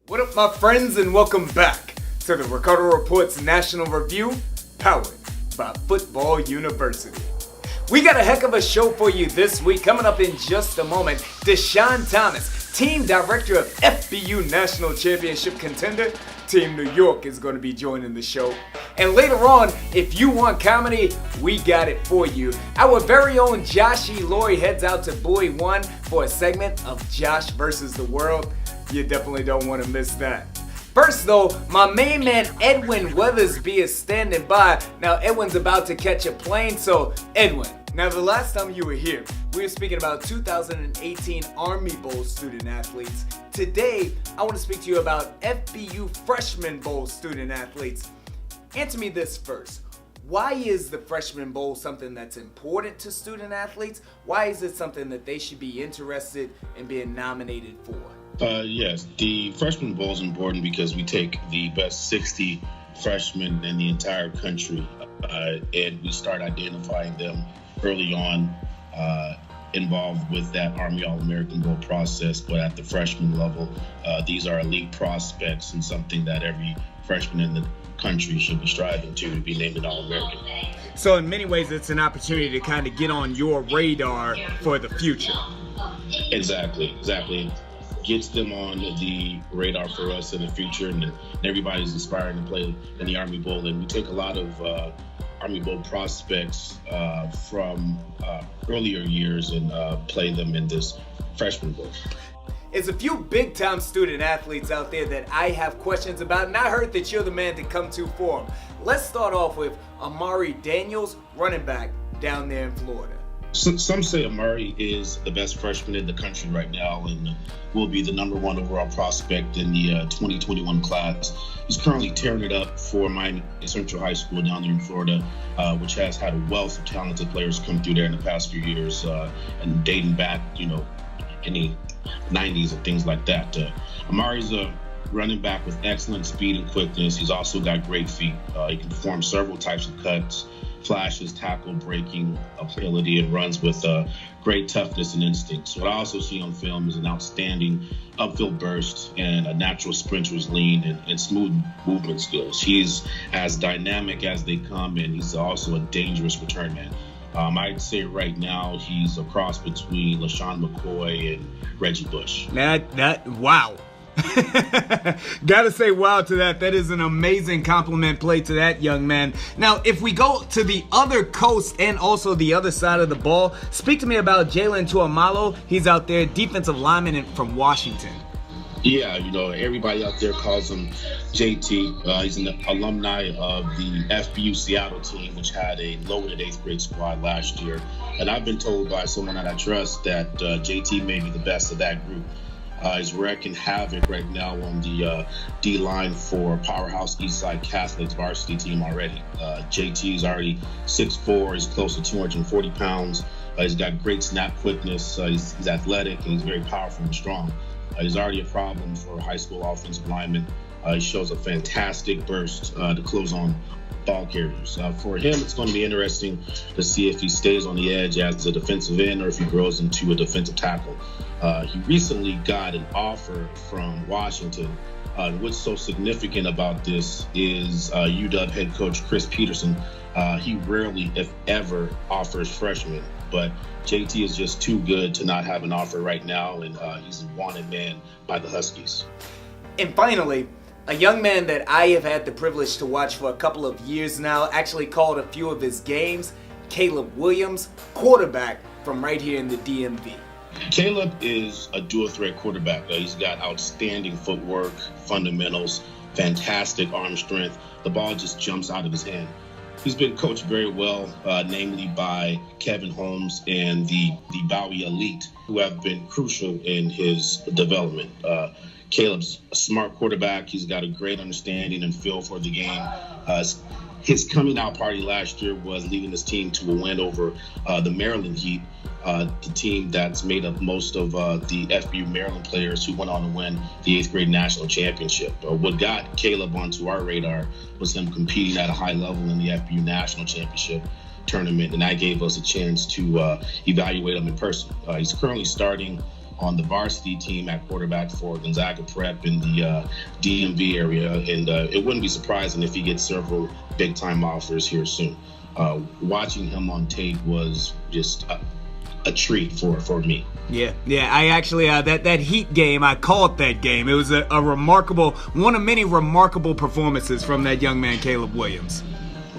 What up, my friends, and welcome back to the Ricardo Reports National Review, powered by Football University. We got a heck of a show for you this week. Coming up in just a moment, Deshaun Thomas, Team Director of FBU National Championship contender, Team New York, is going to be joining the show. And later on, if you want comedy, we got it for you. Our very own Josh Eloy heads out to Bowie 1 for a segment of Josh versus the World. You definitely don't want to miss that. First though, my main man Edwin Weathersby is standing by. Now Edwin's about to catch a plane, so Edwin, now the last time you were here, we were speaking about 2018 Army Bowl student athletes. Today, I want to speak to you about FBU Freshman Bowl student athletes. Answer me this first. Why is the Freshman Bowl something that's important to student athletes? Why is it something that they should be interested in being nominated for? Yes, the Freshman Bowl is important because we take the best 60 freshmen in the entire country and we start identifying them early on, involved with that Army AllAmerican Bowl process. But at the freshman level, these are elite prospects and something that every freshman in the country should be striving to be named an All-American. So in many ways, it's an opportunity to kind of get on your radar for the future. Exactly. Gets them on the radar for us in the future, and everybody's aspiring to play in the Army Bowl. And we take a lot of Army Bowl prospects from earlier years and play them in this Freshman Bowl. There's a few big-time student athletes out there that I have questions about, and I heard that you're the man to come to for them. Let's start off with Amari Daniels, running back down there in Florida. Some say Amari is the best freshman in the country right now and will be the number one overall prospect in the 2021 class. He's currently tearing it up for Miami Central High School down there in Florida, which has had a wealth of talented players come through there in the past few years and dating back, in the 90s and things like that. Amari's a running back with excellent speed and quickness. He's also got great feet. He can perform several types of cuts, flashes, tackle, breaking ability, and runs with great toughness and instincts. What I also see on film is an outstanding upfield burst and a natural sprinter's lean and smooth movement skills. He's as dynamic as they come, and he's also a dangerous return man. I'd say right now he's a cross between LaShawn McCoy and Reggie Bush. Wow. Gotta say wow to that. That is an amazing compliment play to that young man. Now, if we go to the other coast and also the other side of the ball, speak to me about Jalen Tuamalo. He's out there, defensive lineman from Washington. Yeah, everybody out there calls him JT. He's an alumni of the FBU Seattle team, which had a loaded 8th grade squad last year. And I've been told by someone that I trust that JT may be the best of that group. He's wreaking havoc right now on the D-line for Powerhouse Eastside Catholic's varsity team already. JT is already 6'4", he's close to 240 pounds. He's got great snap quickness. He's athletic, and he's very powerful and strong. He's already a problem for high school offensive linemen. He shows a fantastic burst to close on ball carriers. For him, it's going to be interesting to see if he stays on the edge as a defensive end or if he grows into a defensive tackle. He recently got an offer from Washington. What's so significant about this is UW head coach Chris Peterson. He rarely, if ever, offers freshmen, but JT is just too good to not have an offer right now, and he's a wanted man by the Huskies. And finally, a young man that I have had the privilege to watch for a couple of years now, actually called a few of his games, Caleb Williams, quarterback from right here in the DMV. Caleb is a dual-threat quarterback. He's got outstanding footwork, fundamentals, fantastic arm strength. The ball just jumps out of his hand. He's been coached very well, namely by Kevin Holmes and the Bowie Elite, who have been crucial in his development. Caleb's a smart quarterback. He's got a great understanding and feel for the game. His coming out party last year was leading his team to a win over the Maryland Heat, the team that's made up most of the FBU Maryland players who went on to win the 8th grade national championship. What got Caleb onto our radar was him competing at a high level in the FBU National Championship tournament, and that gave us a chance to evaluate him in person. He's currently starting on the varsity team at quarterback for Gonzaga Prep in the DMV area, and it wouldn't be surprising if he gets several big-time offers here soon. Watching him on tape was just a treat for me. Yeah. I actually that Heat game, I called that game. It was a remarkable, one of many remarkable performances from that young man, Caleb Williams.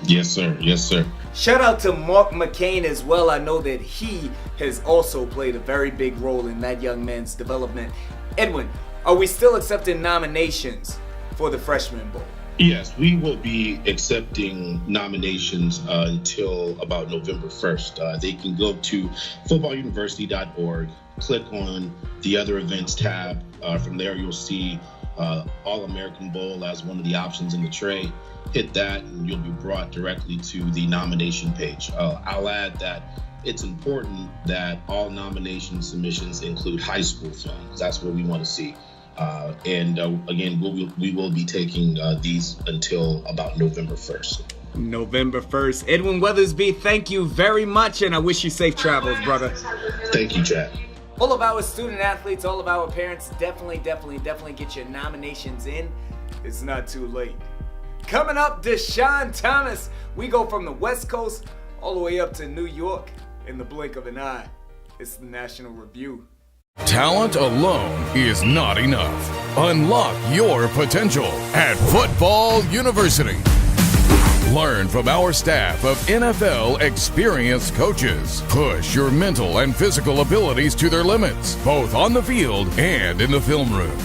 Yes, sir. Shout out to Mark McCain as well. I know that he has also played a very big role in that young man's development. Edwin, are we still accepting nominations for the Freshman Bowl? Yes, we will be accepting nominations until about November 1st. They can go to footballuniversity.org, click on the other events tab. From there, you'll see All-American Bowl as one of the options in the tray. Hit that, and you'll be brought directly to the nomination page. I'll add that it's important that all nomination submissions include high school film, because that's what we want to see. Again, we will be taking these until about November 1st. November 1st. Edwin Weathersby, thank you very much, and I wish you safe travels, brother. Thank you, Chad. All of our student athletes, all of our parents, definitely get your nominations in. It's not too late. Coming up, Deshaun Thomas. We go from the West Coast all the way up to New York in the blink of an eye. It's the National Review. Talent alone is not enough. Unlock your potential at Football University. Learn from our staff of NFL experienced coaches. Push your mental and physical abilities to their limits, both on the field and in the film room.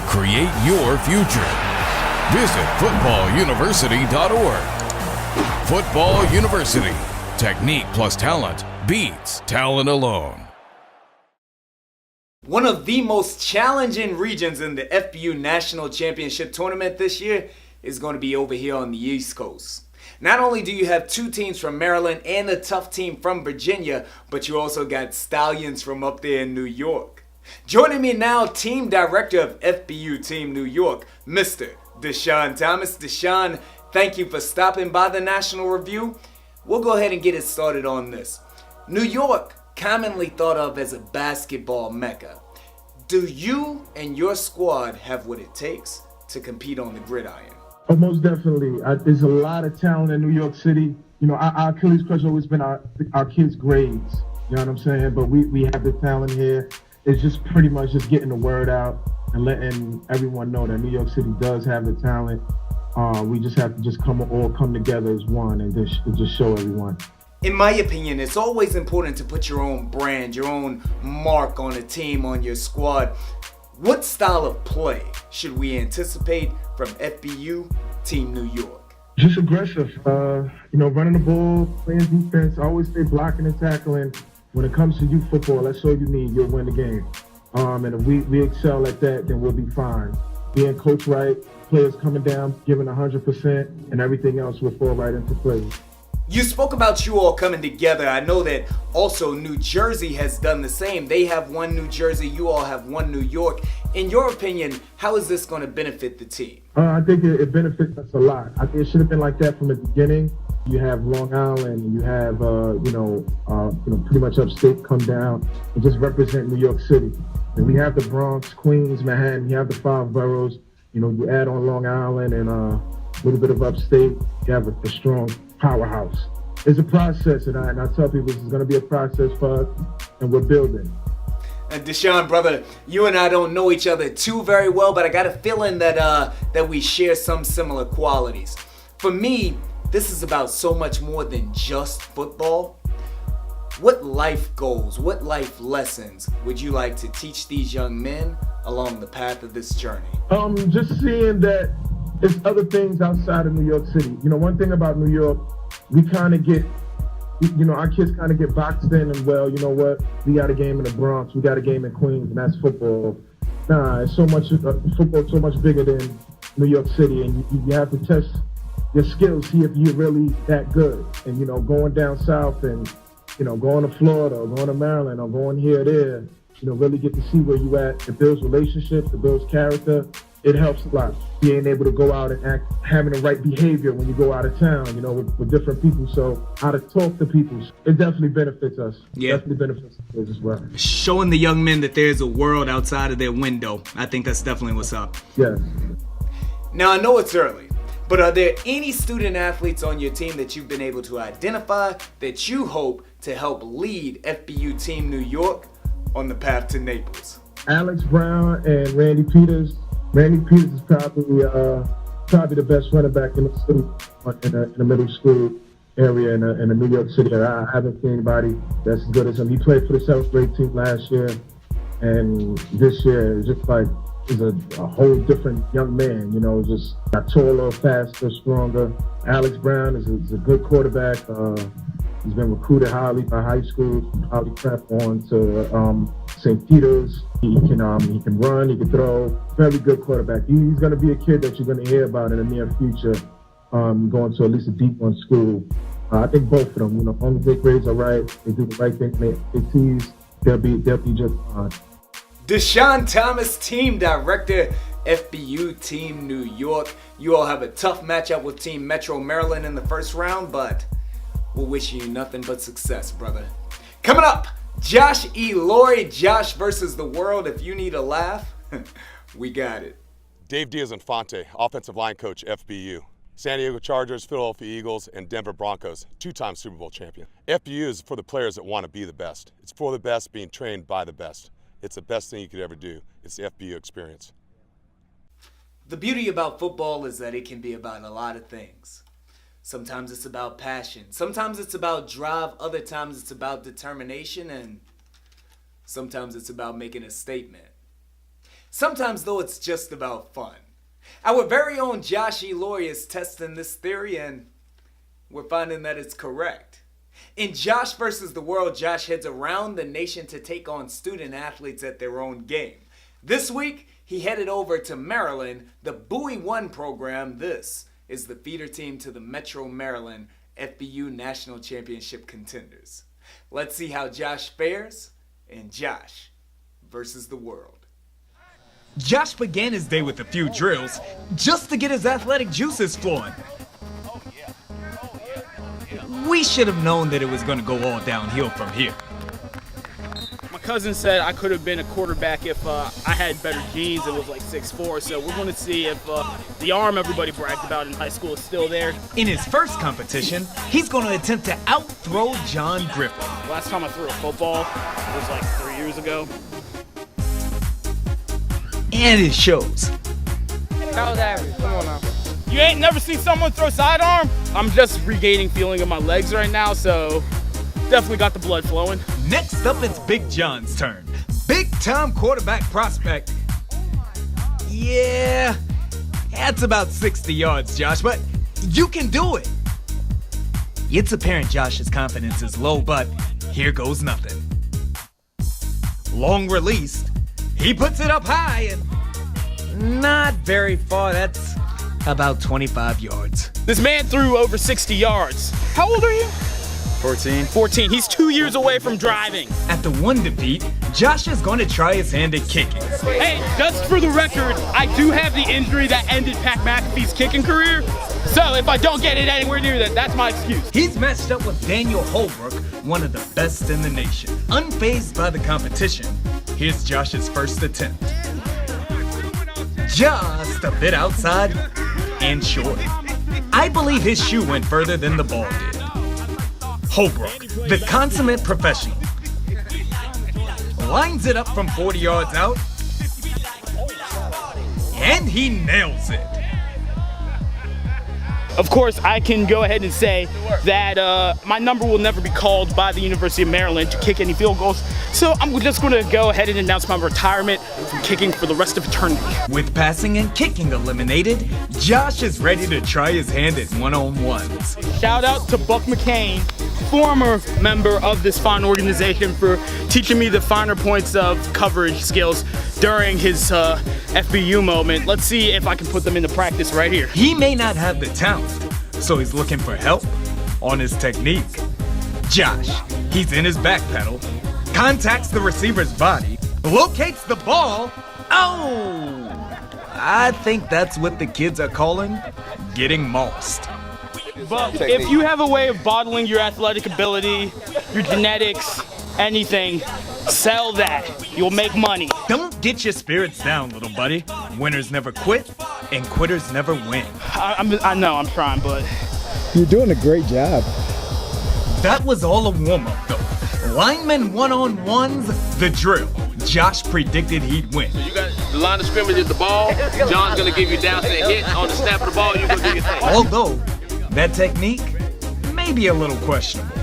Create your future. Visit footballuniversity.org. Football University. Technique plus talent beats talent alone. One of the most challenging regions in the FBU National Championship tournament this year is going to be over here on the East Coast. Not only do you have two teams from Maryland and a tough team from Virginia, but you also got Stallions from up there in New York. Joining me now, Team Director of FBU Team New York, Mr. Deshaun Thomas. Deshaun, thank you for stopping by the National Review. We'll go ahead and get it started on this. New York, commonly thought of as a basketball mecca. Do you and your squad have what it takes to compete on the gridiron? Oh, most definitely. There's a lot of talent in New York City. You know, our Achilles crutch has always been our kids' grades. You know what I'm saying? But we have the talent here. It's just pretty much just getting the word out and letting everyone know that New York City does have the talent. We just have to just all come together as one and just show everyone. In my opinion, it's always important to put your own brand, your own mark on a team, on your squad. What style of play should we anticipate from FBU Team New York? Just aggressive, running the ball, playing defense. I always say blocking and tackling. When it comes to youth football, that's all you need. You'll win the game. And if we excel at that, then we'll be fine. Being coached right, players coming down, giving 100%, and everything else will fall right into place. You spoke about you all coming together. I know that also New Jersey has done the same. They have one New Jersey, you all have one New York. In your opinion, how is this going to benefit the team? I think it benefits us a lot. I think it should have been like that from the beginning. You have Long Island, you have pretty much upstate come down and just represent New York City. And we have the Bronx, Queens, Manhattan. You have the 5 boroughs. You know, you add on Long Island and a little bit of upstate. You have a strong powerhouse. It's a process, and I tell people this is going to be a process for us, and we're building. And Deshaun, brother, you and I don't know each other too very well, but I got a feeling that we share some similar qualities. For me, this is about so much more than just football. What life goals, what life lessons would you like to teach these young men along the path of this journey? Just seeing that there's other things outside of New York City. You know, one thing about New York, we kind of get, our kids kind of get boxed in and, well, you know what, we got a game in the Bronx, we got a game in Queens, and that's football. Nah, it's football's so much bigger than New York City, and you have to test your skills, see if you're really that good. And, going down south and, going to Florida or going to Maryland or going here or there, really get to see where you at. It builds relationships, it builds character, it helps a lot. Being able to go out and act, having the right behavior when you go out of town, you know, with different people. So how to talk to people, it definitely benefits us. Yeah. Definitely benefits us as well. Showing the young men that there's a world outside of their window. I think that's definitely what's up. Yes. Now, I know it's early, but are there any student athletes on your team that you've been able to identify that you hope to help lead FBU Team New York on the path to Naples? Alex Brown and Randy Peters. Randy Peters is probably the best running back in the city, in the middle school area in the New York City. I haven't seen anybody that's as good as him. He played for the 7th grade team last year, and this year is just like he's a whole different young man. You know, just got taller, faster, stronger. Alex Brown is a good quarterback. He's been recruited highly by high school, from Poly Prep on to St. Peter's. He can run, he can throw. Very good quarterback. He's going to be a kid that you're going to hear about in the near future, going to at least a D1 school. I think both of them, you know, on the grades are right. They do the right thing. They tease. They'll be just fine. Deshaun Thomas, Team Director, FBU Team New York. You all have a tough matchup with Team Metro Maryland in the first round, but we're wishing you nothing but success, brother. Coming up, Josh E. Laurie, Josh versus the world. If you need a laugh, we got it. Dave Diaz-Infante, offensive line coach, FBU. San Diego Chargers, Philadelphia Eagles, and Denver Broncos, 2-time Super Bowl champion. FBU is for the players that want to be the best. It's for the best being trained by the best. It's the best thing you could ever do. It's the FBU experience. The beauty about football is that it can be about a lot of things. Sometimes it's about passion. Sometimes it's about drive. Other times it's about determination. And sometimes it's about making a statement. Sometimes, though, it's just about fun. Our very own Josh E. Laurie is testing this theory, and we're finding that it's correct. In Josh versus the World, Josh heads around the nation to take on student athletes at their own game. This week, he headed over to Maryland, the Bowie 1 program. This is the feeder team to the Metro Maryland FBU National Championship contenders. Let's see how Josh fares in Josh versus the world. Josh began his day with a few drills just to get his athletic juices flowing. We should have known that it was going to go all downhill from here. My cousin said I could have been a quarterback if I had better genes and was like 6'4", so we're going to see if the arm everybody bragged about in high school is still there. In his first competition, he's going to attempt to out-throw John Griffin. Last time I threw a football was like 3 years ago. And it shows. That was average. Come on now. You ain't never seen someone throw sidearm? I'm just regaining feeling in my legs right now, so definitely got the blood flowing. Next up, it's Big John's turn. Big-time quarterback prospect. Yeah, that's about 60 yards, Josh, but you can do it. It's apparent Josh's confidence is low, but here goes nothing. Long released. He puts it up high and not very far. That's about 25 yards. This man threw over 60 yards. How old are you? 14. 14. He's 2 years away from driving. At the one defeat, Josh is going to try his hand at kicking. Hey, just for the record, I do have the injury that ended Pat McAfee's kicking career. So if I don't get it anywhere near that, that's my excuse. He's matched up with Daniel Holbrook, one of the best in the nation. Unfazed by the competition, here's Josh's first attempt. Just a bit outside and short. I believe his shoe went further than the ball did. Holbrook, the consummate professional, lines it up from 40 yards out, and he nails it. Of course, I can go ahead and say that my number will never be called by the University of Maryland to kick any field goals. So I'm just going to go ahead and announce my retirement from kicking for the rest of eternity. With passing and kicking eliminated, Josh is ready to try his hand at one-on-ones. Shout out to Buck McCain, former member of this fine organization, for teaching me the finer points of coverage skills during his FBU moment. Let's see if I can put them into practice right here. He may not have the talent, so he's looking for help on his technique. Josh, he's in his back pedal, contacts the receiver's body, locates the ball. Oh! I think that's what the kids are calling getting mossed. But if you have a way of bottling your athletic ability, your genetics, anything, sell that. You'll make money. Don't get your spirits down, little buddy. Winners never quit, and quitters never win. I know I'm trying, but... You're doing a great job. That was all a warm-up, though. Linemen one-on-ones, the drill. Josh predicted he'd win. So you got the line of scrimmage at the ball. John's going to give you down to the hit. On the snap of the ball, you're going to do your thing. Although, that technique may be a little questionable.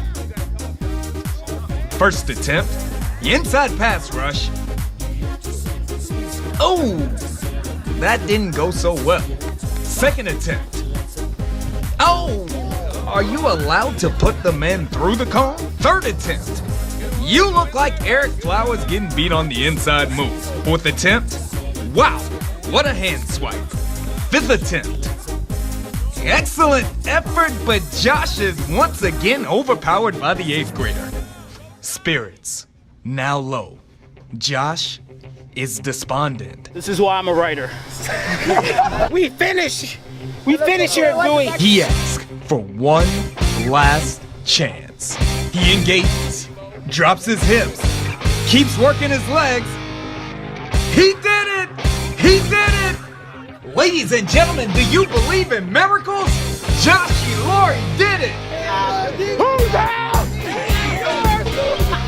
First attempt, the inside pass rush. Oh, that didn't go so well. Second attempt. Oh, are you allowed to put the men through the cone? Third attempt. You look like Eric Flowers getting beat on the inside move. Fourth attempt. Wow, what a hand swipe. Fifth attempt. Excellent effort, but Josh is once again overpowered by the 8th grader. Spirits now low. Josh is despondent. This is why I'm a writer. We finish here, Dewey. He asks for one last chance. He engages, drops his hips, keeps working his legs. He did it! He did it! Ladies and gentlemen, do you believe in miracles? Josh Elori did it! Who's out?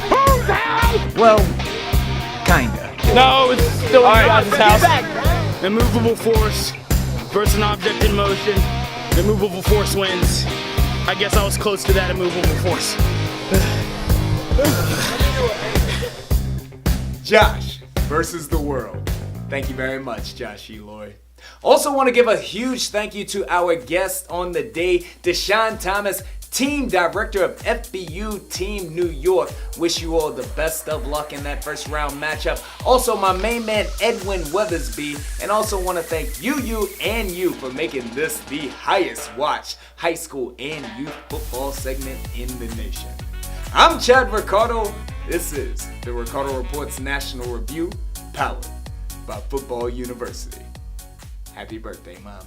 Who's out? Well, kinda. No, it's still in your guys' house. Immovable force versus an object in motion. Immovable force wins. I guess I was close to that immovable force. Josh versus the world. Thank you very much, Josh Eloy. Also want to give a huge thank you to our guest on the day, Deshaun Thomas, Team Director of FBU Team New York. Wish you all the best of luck in that first round matchup. Also, my main man, Edwin Weathersby. And also want to thank you for making this the highest watched high school and youth football segment in the nation. I'm Chad Ricardo. This is the Ricardo Reports National Review, powered by Football University. Happy birthday, Mom.